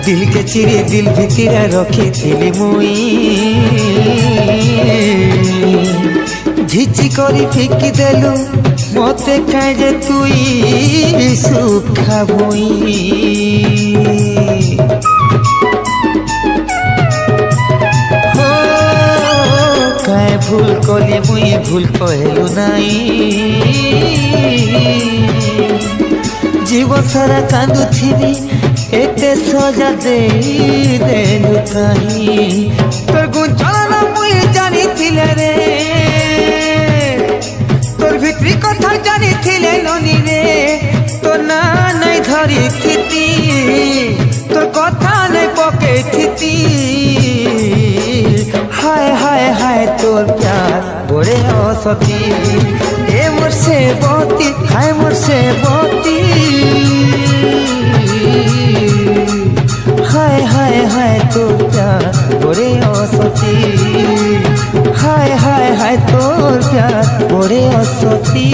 दिल के चिरी दिल भितरे रखी थी मुई झिझी करी फिकी देलु मते काजे तुई सुखा भुई काय भूल कली मुई भूल कहलु नाई जीवन सारा कांदु थी एते सजा दे देलु कहीं तोर गुंचना मुई जानी थिले रे तोर भितरी कथा जानी थिले लोनी रे तो ना नहीं धरी थी तोर कथा नहीं पके थी हाय हाय हाय तोर प्यार बड़े असती ए मोर से बहुती हाय मोर से बहुती हाय हाय हाय तोर प्यार बड़े असती हाय हाय हाय तोर प्यार बड़े असती।